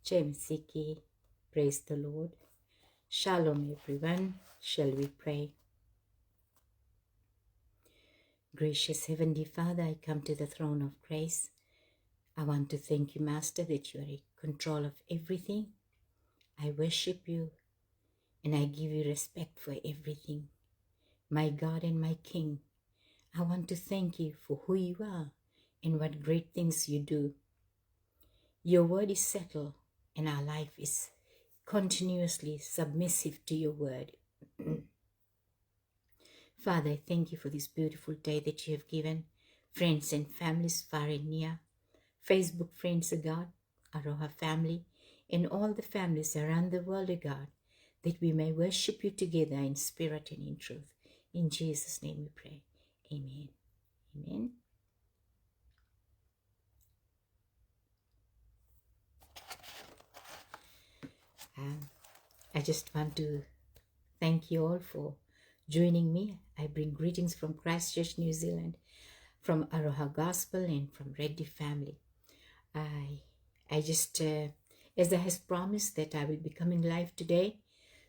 Jai Masiki, praise the Lord. Shalom everyone, shall we pray? Gracious Heavenly Father, I come to the throne of grace. I want to thank you, Master, that you are in control of everything. I worship you and I give you respect for everything. My God and my King, I want to thank you for who you are and what great things you do. Your word is settled and our life is continuously submissive to your word. Father, I thank you for this beautiful day that you have given. Friends and families far and near, Facebook friends, O God, Aroha family, and all the families around the world, O God, that we may worship you together in spirit and in truth. In Jesus' name we pray. Amen. Amen. I just want to thank you all for joining me. I bring greetings from Christchurch, New Zealand, from Aroha Gospel and from Reddy family. I just, as I has promised that I will be coming live today,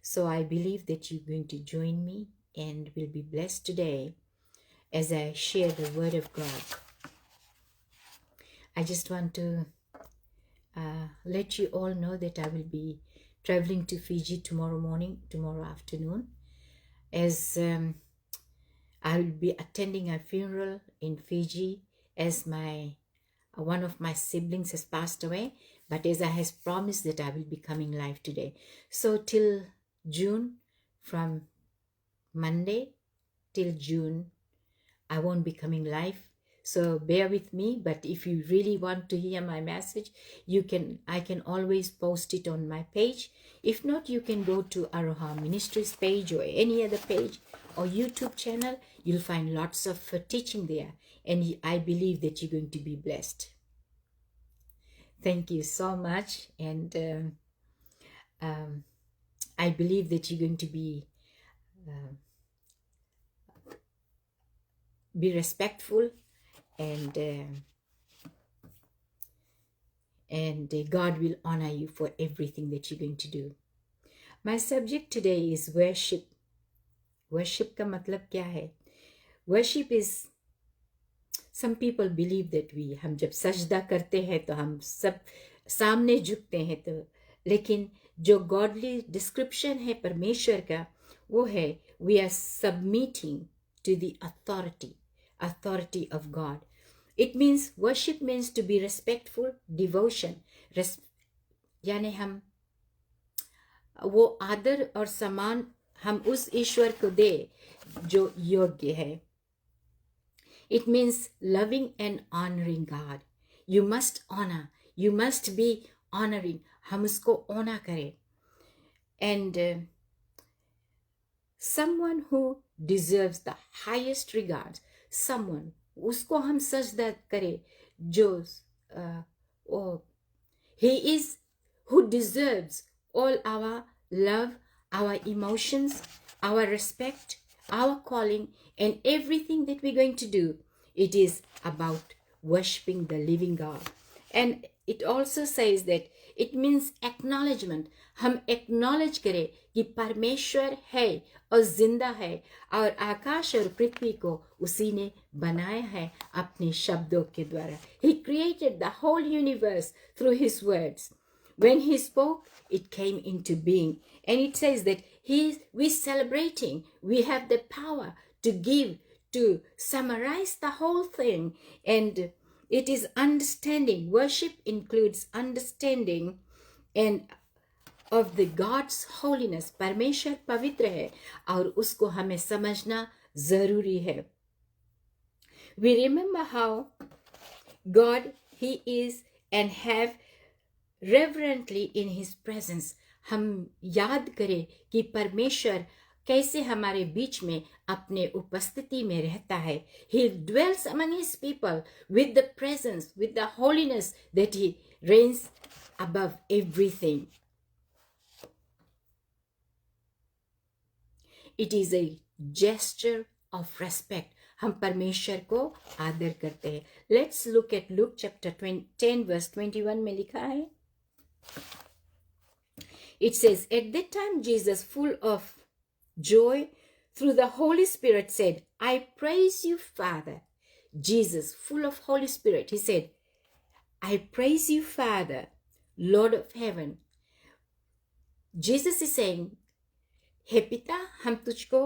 so I believe that you're going to join me and will be blessed today as I share the word of God. I just want to let you all know that I will be traveling to Fiji tomorrow afternoon, as I will be attending a funeral in Fiji, as one of my siblings has passed away, but as I has promised that I will be coming live today. So till June, from Monday till June, I won't be coming live. So bear with me, but if you really want to hear my message, I can always post it on my page. If not, you can go to Aroha Ministries page or any other page or YouTube channel. You'll find lots of teaching there, and I believe that you're going to be blessed. Thank you so much, and I believe that you're going to be respectful, and God will honor you for everything that you're going to do. My subject today is worship. Worship का मतलब क्या है? Worship is, some people believe that हम जब सजदा करते हैं तो हम सब सामने झुकते हैं, तो लेकिन जो godly description है परमेश्वर का, वो है we are submitting to the authority of God. It means, worship means to be respectful, devotion, यानी हम वो आदर और सम्मान हम उस ईश्वर को दे जो योग्य है. It means loving and honoring God. You must honor. You must be honoring. हम उसको honor करें. And someone who deserves the highest regards, someone उसको हम सजदा करें जो he is who deserves all our love, our emotions, our respect, our calling, and everything that we're going to do. It is about worshiping the living God. And it also says that it means acknowledgement. हम acknowledge करें कि परमेश्वर है और जिंदा है और आकाश और पृथ्वी को उसी ने बनाया है अपने शब्दों के द्वारा. He created the whole universe through his words. When he spoke, it came into being. And it says that we're celebrating. We have the power to give, to summarize the whole thing. And it is understanding. Worship includes understanding and of the God's holiness. परमेश्वर पवित्र है और उसको हमें समझना जरूरी है. We remember how God, He is, and have reverently in his presence. हम याद करें कि परमेश्वर कैसे हमारे बीच में अपने उपस्थिति में रहता है. He dwells among his people with the presence, with the holiness that he reigns above everything. It is a gesture of respect. हम परमेश्वर को आदर करते हैं. Let's look at Luke chapter 10 verse 21 में लिखा है. It says, at that time Jesus, full of joy through the Holy Spirit, said, I praise you, Father. Jesus, full of Holy Spirit, he said, I praise you, Father, Lord of heaven. Jesus is saying, हे पिता, हम तुझको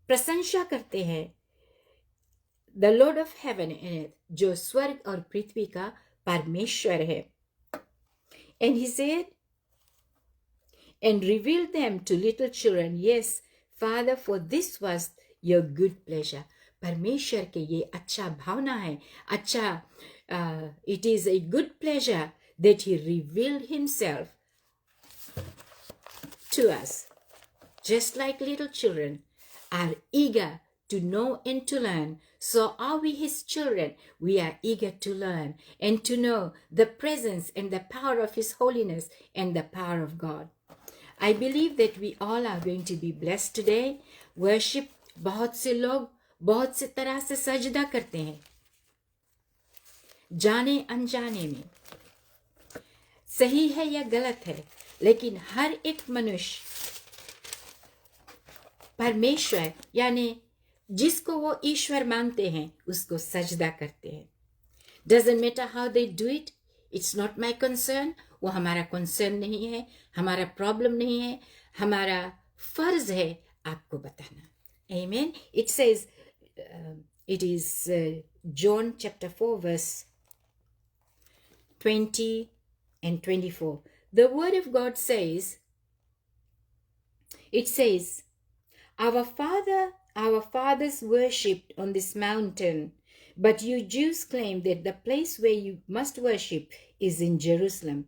प्रशंसा करते हैं, the Lord of heaven and earth, जो स्वर्ग और पृथ्वी का परमेश्वर है. And he said, and revealed them to little children. Yes, Father, for this was your good pleasure. परमेश्वर के ये अच्छा भावना है, अच्छा, it is a good pleasure that he revealed himself to us. Just like little children are eager to know and to learn, so are we his children. We are eager to learn and to know the presence and the power of his holiness and the power of God. I believe that we all are going to be blessed today. Worship, बहुत से लोग बहुत से तरह से सजदा करते हैं, जाने अनजाने में. सही है या गलत है, लेकिन हर एक मनुष्य परमेश्वर यानी जिसको वो ईश्वर मानते हैं उसको सजदा करते हैं. Doesn't matter how they do it, it's not my concern. वो हमारा कंसर्न नहीं है, हमारा प्रॉब्लम नहीं है, हमारा फर्ज है आपको बताना. Amen. It says, it is John chapter 4 verse 20 and 24. The word of God says, it says, our fathers worshipped on this mountain, but you Jews claim that the place where you must worship is in Jerusalem.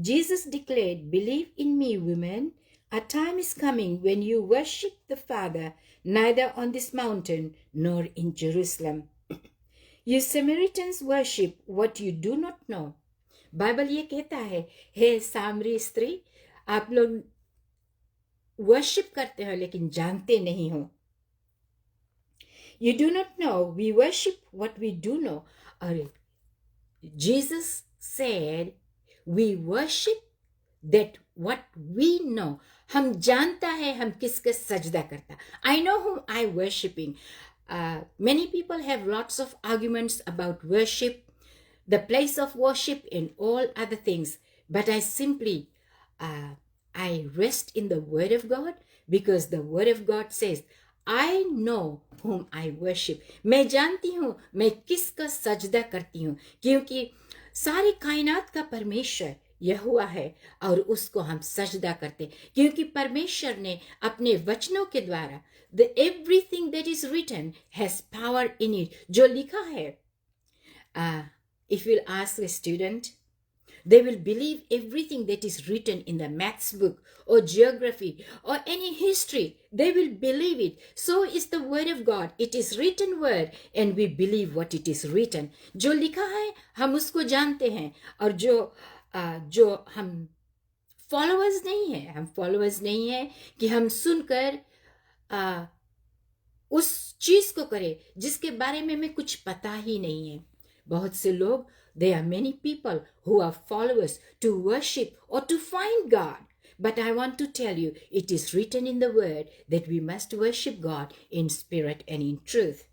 Jesus declared, believe in me, women. A time is coming when you worship the Father neither on this mountain nor in Jerusalem. You Samaritans worship what you do not know. Bible ये कहता है, हे सामरी स्त्री, आप लोग worship करते हो लेकिन जानते नहीं हो. You do not know. We worship what we do know. Or Jesus said, we worship that what we know. हम जानता है हम किसके सजदा करता. I know whom I worshiping. Many people have lots of arguments about worship, the place of worship and all other things. But I simply, I rest in the word of God, because the word of God says, I know whom I worship. मैं जानती हूँ मैं किसका सजदा करती हूँ, क्योंकि सारी कायनात का परमेश्वर यहोवा है और उसको हम सजदा करते, क्योंकि परमेश्वर ने अपने वचनों के द्वारा the everything that is written has power in it. जो लिखा है, if you'll ask a student, they will believe everything that is written in the maths book or geography or any history. They will believe it. So is the word of God. It is written word and we believe what it is written. जो लिखा है हम उसको जानते हैं, और जो हम followers नहीं है कि हम सुनकर उस चीज को करें जिसके बारे में हमें कुछ पता ही नहीं है. बहुत से लोग, there are many people who are followers to worship or to find God. But I want to tell you, it is written in the word that we must worship God in spirit and in truth.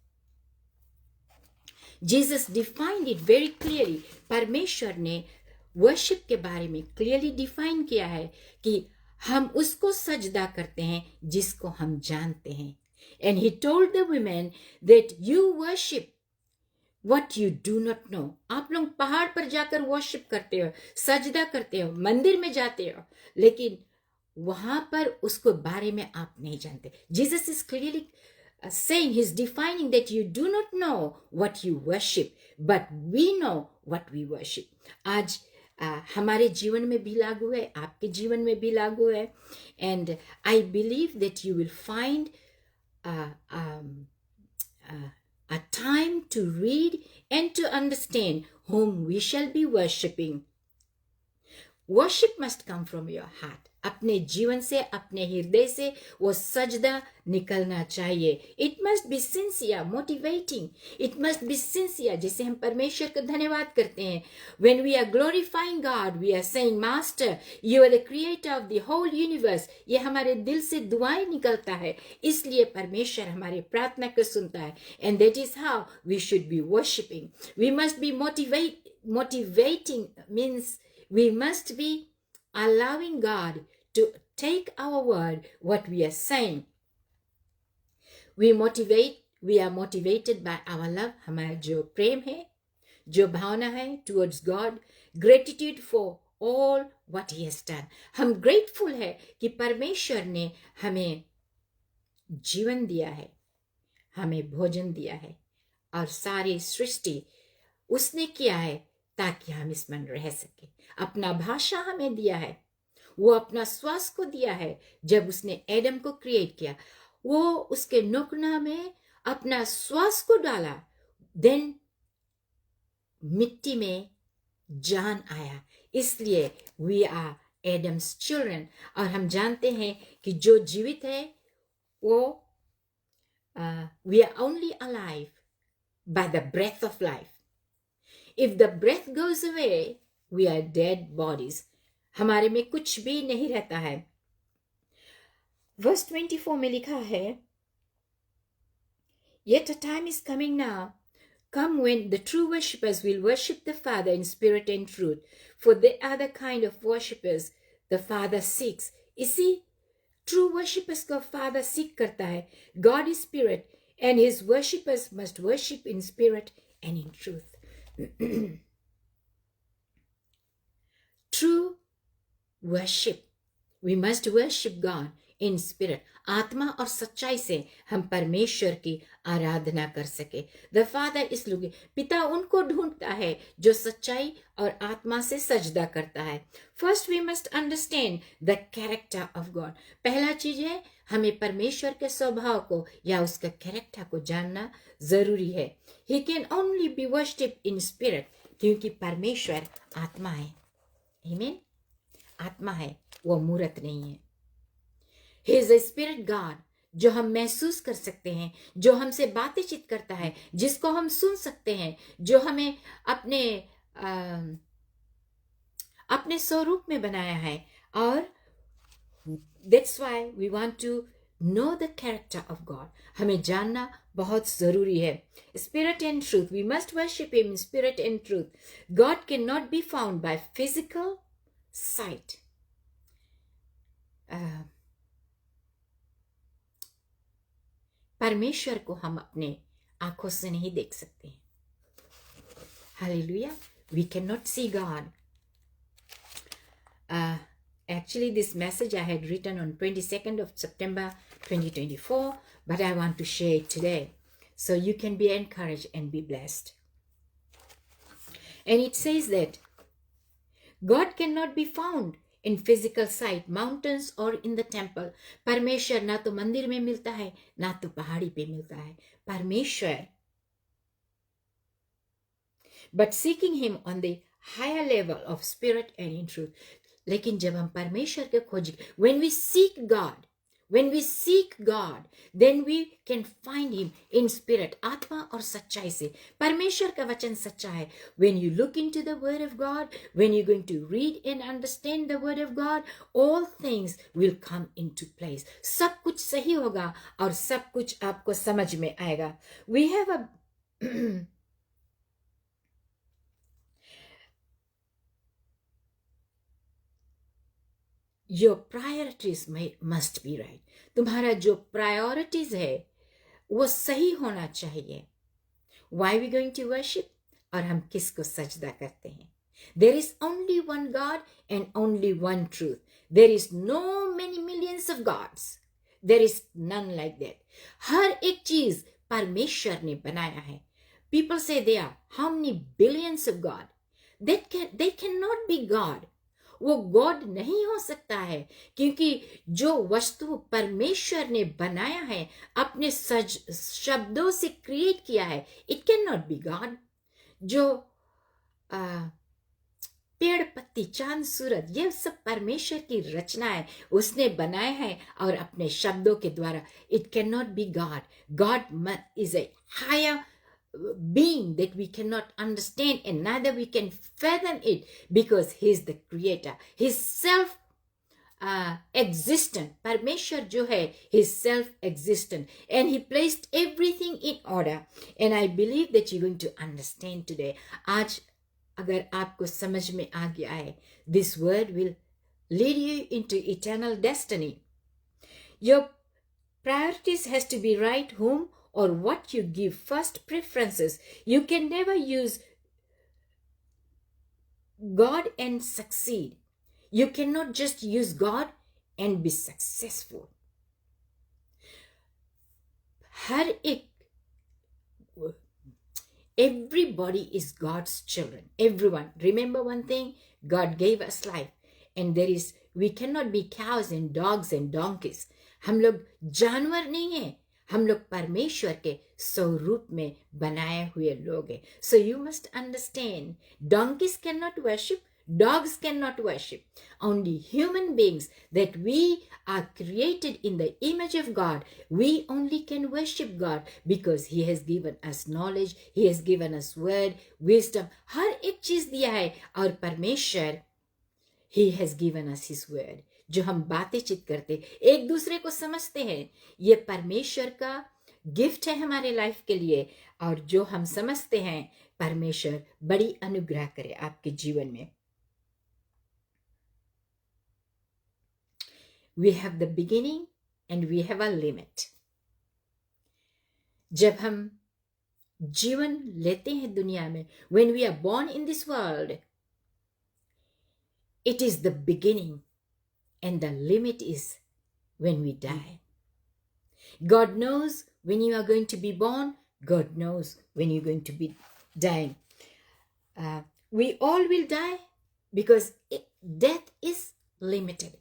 Jesus defined it very clearly. परमेश्वर ने worship के बारे में clearly define किया है कि हम उसको सजदा करते हैं जिसको हम जानते हैं. And he told the women that you worship what you do not know. आप लोग पहाड़ पर जाकर वर्शिप करते हो, सजदा करते हो, मंदिर में जाते हो, लेकिन वहां पर उसको बारे में आप नहीं जानते. Jesus is clearly saying, he's defining that you do not know what you worship, but we know what we worship. आज हमारे जीवन में भी लागू है, आपके जीवन में भी लागू है. And I believe that you will find a time to read and to understand whom we shall be worshipping. Worship must come from your heart. अपने जीवन से, अपने हृदय से वो सजदा निकलना चाहिए. It must be sincere, motivating. It must be sincere. जैसे हम परमेश्वर को धन्यवाद करते हैं, when we are glorifying God, we are saying master you are the creator of the whole universe. ये हमारे दिल से दुआएं निकलता है, इसलिए परमेश्वर हमारी प्रार्थना को सुनता है. And that is how we should be worshipping. We must be motivating means we must be allowing God to take our word, what we are saying. We are motivated by our love. हमारा जो प्रेम है, जो भावना है towards God, gratitude for all what he has done. हम grateful है कि परमेश्वर ने हमें जीवन दिया है, हमें भोजन दिया है, और सारी सृष्टि उसने किया है ताकि हम इसमें रह सके. अपना भाषा हमें दिया है, वो अपना श्वास को दिया है. जब उसने एडम को क्रिएट किया, वो उसके नोकना में अपना श्वास को डाला, देन मिट्टी में जान आया. इसलिए वी आर एडम्स चिल्ड्रन. और हम जानते हैं कि जो जीवित है वो we are only alive by the breath of life. If the breath goes away, we are dead bodies. हमारे में कुछ भी नहीं रहता है. Verse 24 में लिखा है, Yet a time is coming now, come when the true worshippers will worship the Father in spirit and truth, for they are the kind of worshippers the Father seeks. इसी true worshippers को Father seek करता है. God is spirit, and his worshippers must worship in spirit and in truth. True worship. We must worship God in spirit. आत्मा और सच्चाई से हम परमेश्वर की आराधना कर सके. The Father is looking. पिता उनको ढूंढता है जो सच्चाई और आत्मा से सजदा करता है. First we must understand the character of God. पहला चीज है, हमें परमेश्वर के स्वभाव को या उसका कैरेक्टर को जानना जरूरी है. He can only be worshipped in spirit, क्योंकि परमेश्वर आत्मा है. Amen? आत्मा है, वो मूर्त नहीं है. He is a spirit God, जो हम महसूस कर सकते हैं, जो हमसे बातचीत करता है, जिसको हम सुन सकते हैं, जो हमें अपने स्वरूप में बनाया है. और that's why we want to know the character of God. हमें जानना बहुत जरूरी है. Spirit and truth. We must worship him in spirit and truth. God cannot be found by physical sight. परमेश्वर को हम अपने आंखों से नहीं देख सकते हैं. Hallelujah. We cannot see God. Actually, this message I had written on 22nd of September 2024, but I want to share it today so you can be encouraged and be blessed. And it says that God cannot be found in physical sight, mountains or in the temple. परमेश्वर ना तो मंदिर में मिलता है, ना तो पहाड़ी पे मिलता है. परमेश्वर, but seeking him on the higher level of spirit and in truth. लेकिन जब हम परमेश्वर के खोज, when we seek God, then we can find him in spirit, आत्मा और सच्चाई से. परमेश्वर का वचन सच्चा है. When you look into the word of God, when you're going to read and understand the word of God, all things will come into place. सब कुछ सही होगा और सब कुछ आपको समझ में आएगा. We have a Your priorities must be right. तुम्हारा जो priorities है वो सही होना चाहिए. Why we going to worship? और हम किसको सजदा करते हैं? There is only one God and only one truth. There is no many millions of gods. There is none like that. हर एक चीज परमेश्वर ने बनाया है. People say there are how many billions of God? They cannot be God. वो God नहीं हो सकता है, क्योंकि जो वस्तु परमेश्वर ने बनाया है, अपने शब्दों से क्रिएट किया है, it can not be God. जो पेड़ पत्ती चांद सूरज ये सब परमेश्वर की रचना है, उसने बनाया है और अपने शब्दों के द्वारा. It can not be God is a higher being that we cannot understand, and neither we can fathom it, because he is the creator. His self existent. Parmeshwar jo hai, his self existent, and he placed everything in order. And I believe that you're going to understand today. आज अगर आपको समझ में आ गया है, this word will lead you into eternal destiny. Your priorities has to be right, whom or what you give first preferences. You can never use God and succeed. You cannot just use God and be successful. हर एक, everybody is God's children. Everyone. Remember one thing, God gave us life, and we cannot be cows and dogs and donkeys. हम लोग जानवर नहीं हैं, हम लोग परमेश्वर के स्वरूप में बनाए हुए लोग हैं. So you must understand, donkeys cannot worship, dogs cannot worship. Only human beings that we are created in the image of God, we only can worship God, because He has given us knowledge, He has given us word, wisdom. हर एक चीज दिया है, और परमेश्वर, He has given us His word. जो हम बातें चित करते, एक दूसरे को समझते हैं, ये परमेश्वर का गिफ्ट है हमारे लाइफ के लिए. और जो हम समझते हैं, परमेश्वर बड़ी अनुग्रह करे आपके जीवन में. We have the beginning and we have a limit. जब हम जीवन लेते हैं दुनिया में, when we are born in this world, it is the beginning. And the limit is when we die. God knows when you are going to be born. God knows when you're going to be dying. We all will die, because death is limited.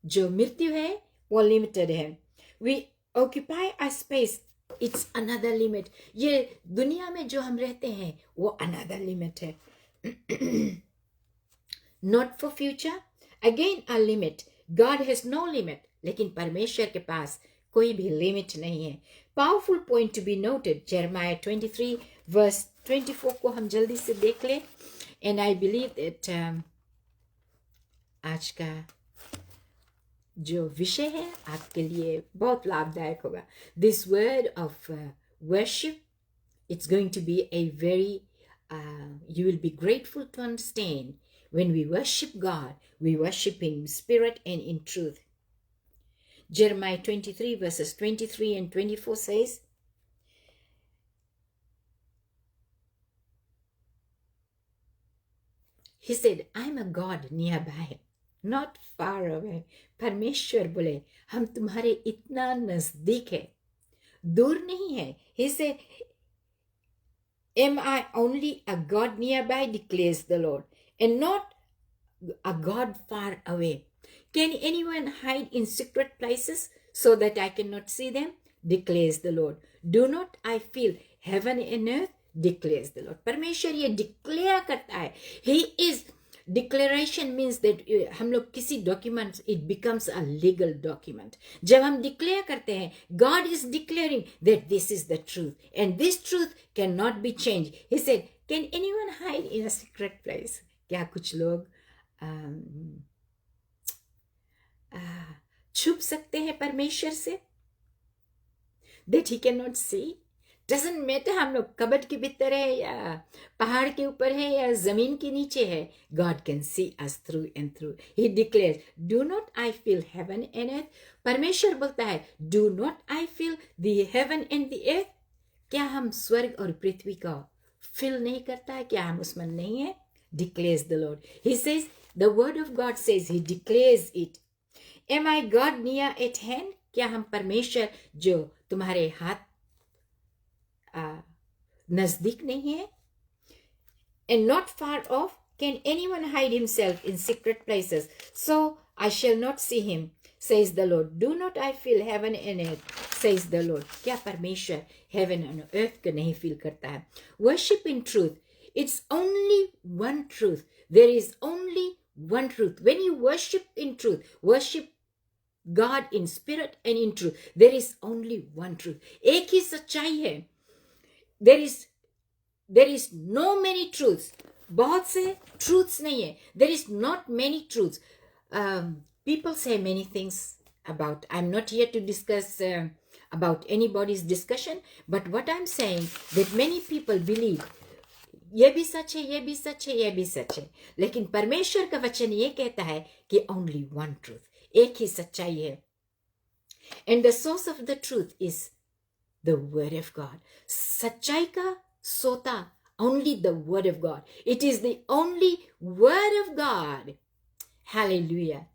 जो मृत्यु है वो limited है. We occupy a space. It's another limit. ये दुनिया में जो हम रहते हैं वो another limit है. Not for future. Again a limit. God has no limit. लेकिन परमेश्वर के पास कोई भी लिमिट नहीं है. Powerful point to be noted. Jeremiah 23 verse 24 को हम जल्दी से देख लें. And I believe that आज का जो विषय है आपके लिए बहुत लाभदायक होगा. This word of worship, it's going to be a very, you will be grateful to understand. When we worship God, we worship Him in spirit and in truth. Jeremiah 23 verses 23 and 24 says, He said, I'm a God nearby, not far away. परमेश्वर बोले, हम तुम्हारे इतना नजदीक है, दूर नहीं है. He said, am I only a God nearby, declares the Lord, and not a God far away? Can anyone hide in secret places so that I cannot see them? Declares the Lord. Do not I feel heaven and earth? Declares the Lord. परमेश्वर ये declare करता है. He is, declaration means that हम लोग किसी document, it becomes a legal document. जब हम declare करते हैं, God is declaring that this is the truth, and this truth cannot be changed. He said, can anyone hide in a secret place? क्या कुछ लोग छुप सकते हैं परमेश्वर से? That he cannot see. Doesn't matter हम लोग कबट के भीतर है या पहाड़ के ऊपर है या जमीन के नीचे है. God can see us through and through. He declares, do not I feel heaven and earth? परमेश्वर बोलता है, do not I feel the heaven and the earth? क्या हम स्वर्ग और पृथ्वी का फील नहीं करता है? क्या हम उसमें नहीं है? Declares the Lord. He says, the word of God says, He declares it. Am I God near at hand? क्या हम परमेश्वर जो तुम्हारे हाथ नजदीक नहीं है? And not far off. Can anyone hide himself in secret places? So I shall not see him, says the Lord. Do not I feel heaven and earth, says the Lord. क्या परमेश्वर heaven and earth को नहीं feel करता है? Worship in truth. It's only one truth. There is only one truth. When you worship in truth, worship God in spirit and in truth, there is only one truth. एक ही सच्चाई है. There is no many truths. बहुत से truths नहीं है. There is not many truths. People say many things about. I'm not here to discuss about anybody's discussion, but what I'm saying that many people believe ये भी सच है, ये भी सच है, ये भी सच है. लेकिन परमेश्वर का वचन ये कहता है कि only one truth. एक ही सच्चाई है. And the source of the truth is the word of God. सच्चाई का सोता, only the word of God. It is the only word of God. Hallelujah.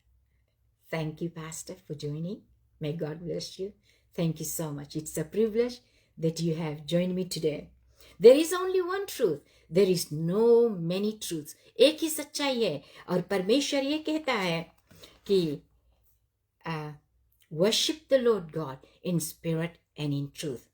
Thank you, Pastor, for joining. May God bless you. Thank you so much. It's a privilege that you have joined me today. There is only one truth. There is no many truths. एक ही सच्चाई है. और परमेश्वर ये कहता है कि worship the Lord God in spirit and in truth.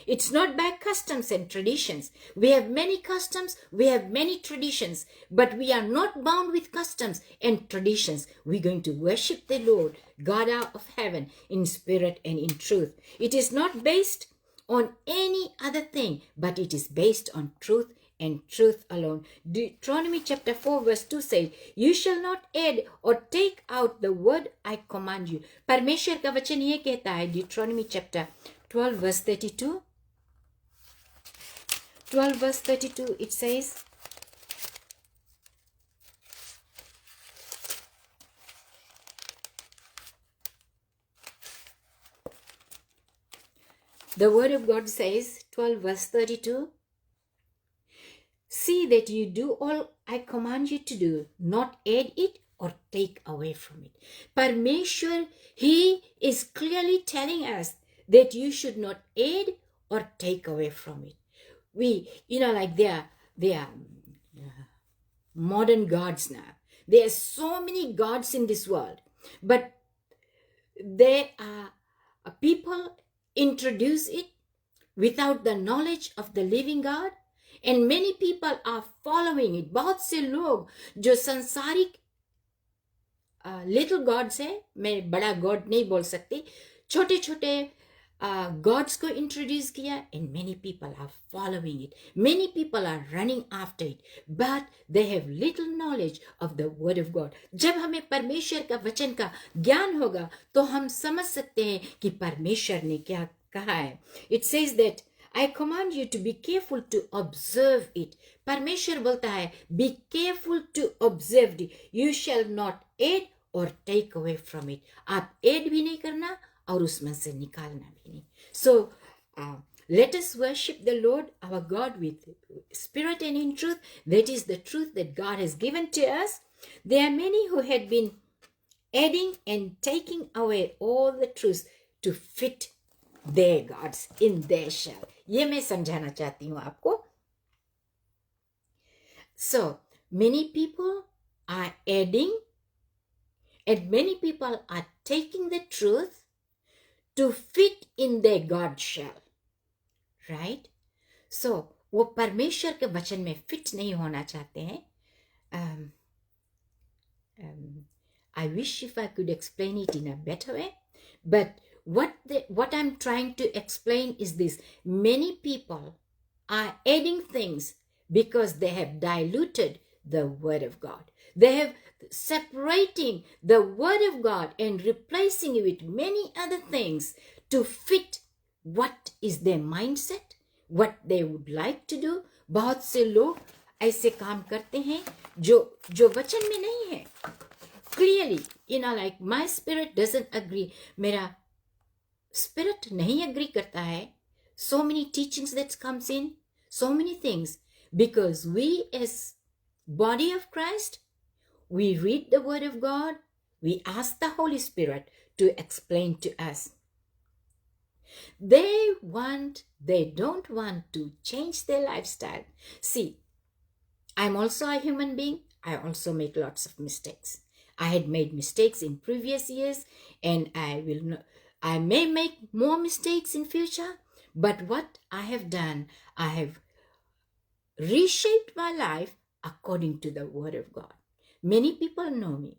It's not by customs and traditions. We have many customs, we have many traditions, but we are not bound with customs and traditions. We're going to worship the Lord, God of heaven, in spirit and in truth. It is not based on any other thing, but it is based on truth and truth alone. Deuteronomy chapter 4 verse 2 says, you shall not add or take out the word I command you. परमेश्वर का वचन ये कहता है, Deuteronomy chapter 12 verse 32. 12 verse 32, it says, the word of God says, 12 verse 32, see that you do all I command you to do, not add it or take away from it. Parmeshwar, he is clearly telling us that you should not add or take away from it. We, like they are modern gods now. There are so many gods in this world, but there are people introduce it without the knowledge of the living God, and many people are following it. बहुत से लोग जो संसारिक little gods है, मैं बड़ा God नहीं बोल सकती, छोटे छोटे gods को introduce किया, and many people are following it. Many people are running after it, but they have little knowledge of the word of God. जब हमें परमेश्वर का वचन का ज्ञान होगा तो हम समझ सकते हैं कि परमेश्वर ने क्या कहा है. It says that I command you to be careful to observe it. परमेश्वर बोलता है, be careful to observe it. You shall not add or take away from it. आप add भी नहीं करना और उसमें से निकालना भी नहीं. So, let us worship the Lord our God with spirit and in truth. That is the truth that God has given to us. There are many who had been adding and taking away all the truths to fit their gods in their shell. ये मैं समझाना चाहती हूँ आपको. So, many people are adding and many people are taking the truth to fit in their God shell. Right? So, वो परमेश्वर के वचन में fit नहीं होना चाहते हैं. I wish if I could explain it in a better way, but what I'm trying to explain is this. Many people are adding things because they have diluted the word of God. They have separating the word of God and replacing it with many other things to fit what is their mindset, what they would like to do. बहुत से लोग ऐसे काम करते हैं जो वचन में नहीं है. Clearly, like my spirit doesn't agree. मेरा spirit नहीं agree करता है. So many teachings that comes in, so many things, because we as body of Christ, we read the word of God, we ask the Holy Spirit to explain to us. They don't want to change their lifestyle. See, I'm also a human being. I also make lots of mistakes. I had made mistakes in previous years, and I may make more mistakes in future, but what I have done, I have reshaped my life according to the Word of God. Many people know me.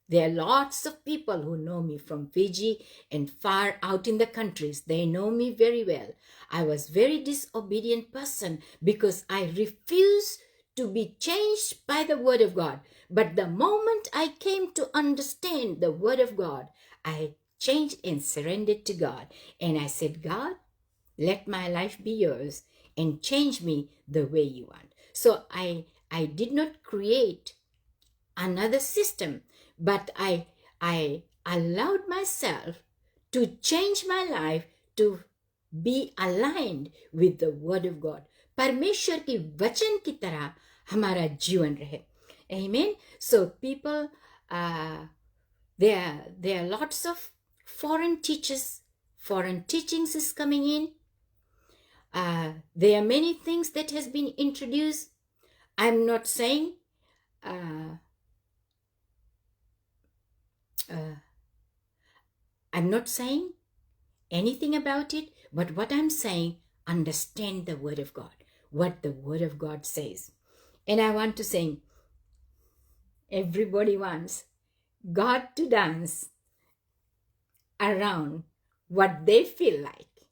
There are lots of people who know me from Fiji and far out in the countries. They know me very well. I was very disobedient person because I refused to be changed by the Word of God. But the moment I came to understand the Word of God, I changed and surrendered to God. And I said, God, let my life be yours and change me the way you want. So I did not create another system, but I allowed myself to change my life to be aligned with the Word of God. परमेश्वर की वचन की तरह हमारा जीवन रहे. Amen. So people, there are lots of foreign teachers, foreign teachings is coming in. There are many things that has been introduced. I'm not saying I'm not saying anything about it, but what I'm saying, understand the Word of God, what the Word of God says. And I want to say, everybody wants God to dance around what they feel like,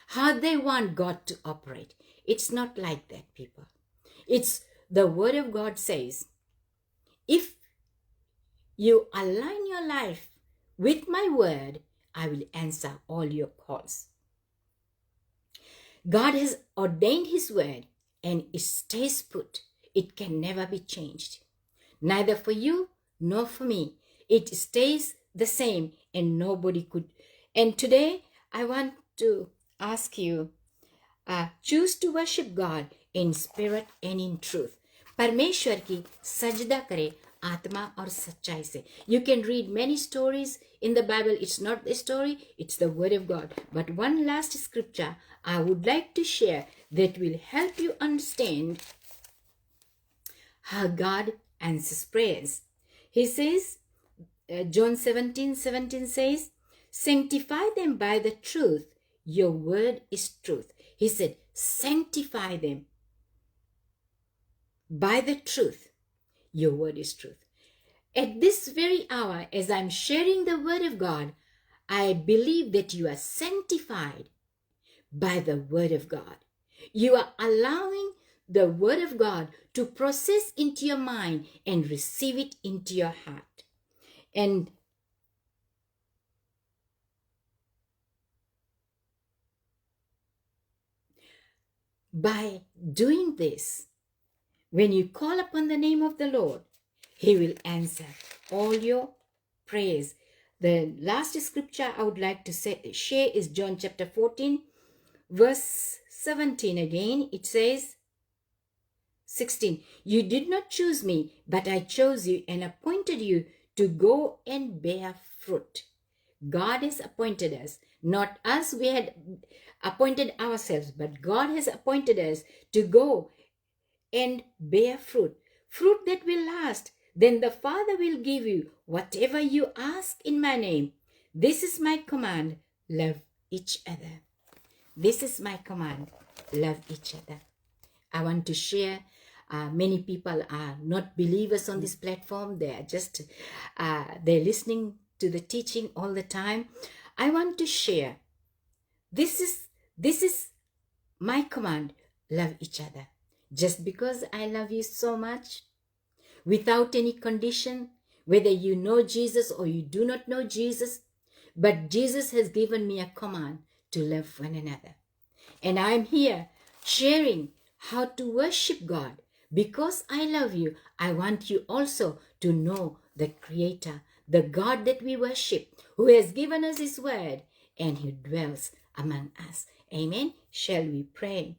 how they want God to operate. It's not like that, people. It's the Word of God says, if you align your life with my word, I will answer all your calls. God has ordained his word and it stays put. It can never be changed. Neither for you nor for me. It stays the same and nobody could. And today I want to ask you, choose to worship God in spirit and in truth. परमेश्वर की सजदा करे आत्मा और सच्चाई से. You can read many stories in the Bible. It's not the story, it's the Word of God. But one last scripture I would like to share that will help you understand how God answers prayers. He says, John 17:17 says, sanctify them by the truth. Your word is truth. He said, sanctify them by the truth. Your word is truth. At this very hour, as I'm sharing the word of God, I believe that you are sanctified by the word of God. You are allowing the word of God to process into your mind and receive it into your heart. And by doing this, when you call upon the name of the Lord, he will answer all your prayers. The last scripture I would like to share is John chapter 14, verse 17 again. It says, 16, you did not choose me, but I chose you and appointed you to go and bear fruit. God has appointed us, not us, we had appointed ourselves, but God has appointed us to go and bear fruit, fruit that will last. Then the Father will give you whatever you ask in my name. This is my command, love each other. This is my command, love each other. I want to share, many people are not believers on this platform. They are just, they're listening to the teaching all the time. I want to share, this is my command, love each other. Just because I love you so much, without any condition, whether you know Jesus or you do not know Jesus, but Jesus has given me a command to love one another. And I'm here sharing how to worship God. Because I love you, I want you also to know the Creator, the God that we worship, who has given us his word and who dwells among us. Amen. Shall we pray?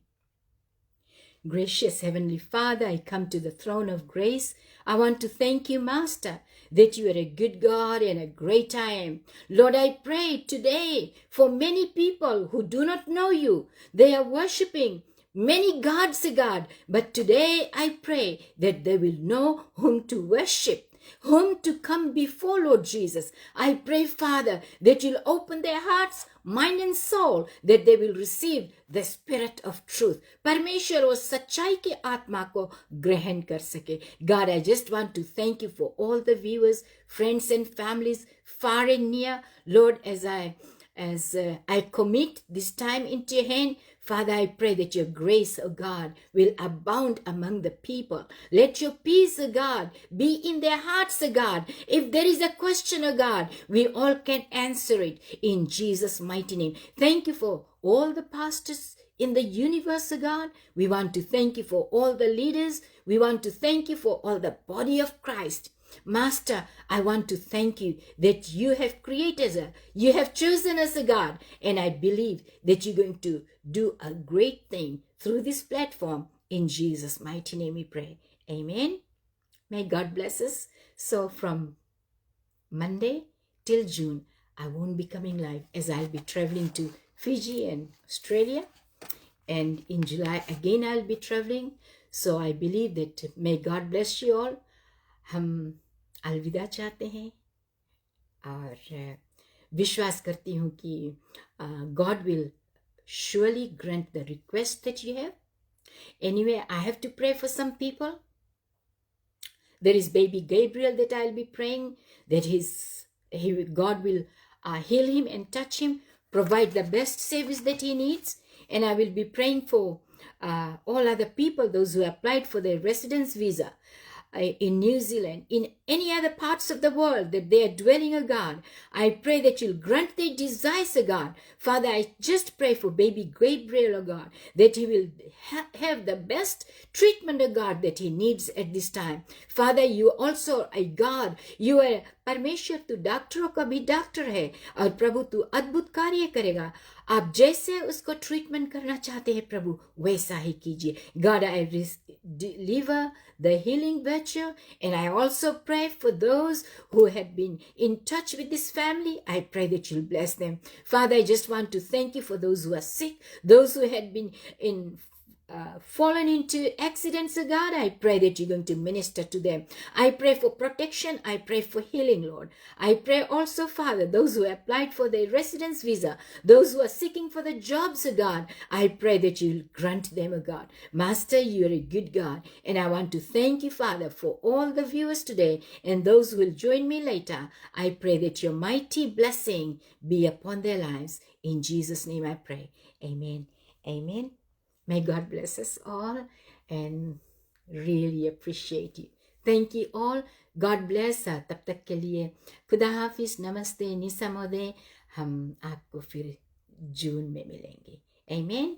Gracious Heavenly Father, I come to the throne of grace. I want to thank you, Master, that you are a good God and a great I am. Lord, I pray today for many people who do not know you. They are worshiping many gods, God, but today I pray that they will know whom to worship. whom to come before Lord Jesus. I pray, Father, that you'll open their hearts, mind and soul, that they will receive the spirit of truth. परमेश्वर वो सच्चाई की आत्मा को ग्रहण कर सके. God, I just want to thank you for all the viewers, friends and families, far and near. Lord, as I commit this time into your hand, Father, I pray that your grace, O God, will abound among the people. Let your peace, O God, be in their hearts, O God. If there is a question, O God, we all can answer it in Jesus' mighty name. Thank you for all the pastors in the universe, O God. We want to thank you for all the leaders. We want to thank you for all the body of Christ. Master, I want to thank you that you have created us, you have chosen us, God, and I believe that you're going to do a great thing through this platform. In Jesus' mighty name we pray. Amen. May God bless us. So from Monday till June, I won't be coming live as I'll be traveling to Fiji and Australia. And in July, again, I'll be traveling. So I believe that may God bless you all. हम अलविदा चाहते हैं और विश्वास करती हूँ कि God will surely grant the request that you have. Anyway, I have to pray for some people. There is baby Gabriel that I'll be praying that God will heal him and touch him, provide the best service that he needs. And I will be praying for all other people, those who applied for their residence visa in New Zealand, in any other parts of the world that they are dwelling, O God. I pray that you'll grant their desires, O God. Father, I just pray for baby Gabriel, O God, that he will have the best treatment, O God, that he needs at this time. Father, you also, a God, you are परमेश्वर तू डॉक्टरों का भी doctor है और प्रभु तू अद्भुत कार्य करेगा. आप जैसे उसको ट्रीटमेंट करना चाहते हैं प्रभु वैसा ही कीजिए. God, I deliver the healing virtue, and I also pray for those who have been in touch with this family. I pray that you'll bless them. Father, I just want to thank you for those who are sick, those who had been fallen into accidents, oh God. I pray that you're going to minister to them. I pray for protection. I pray for healing, Lord. I pray also, Father, those who applied for their residence visa, those who are seeking for the jobs, oh God, I pray that you'll grant them, oh God. Master, you're a good God, and I want to thank you, Father, for all the viewers today and those who will join me later. I pray that your mighty blessing be upon their lives. In Jesus' name I pray. Amen. Amen. May God bless us all and really appreciate you. Thank you all. God bless. तब तक के लिए खुदा हाफिज, नमस्ते, निसमोदे. हम आपको फिर जून में मिलेंगे. Amen.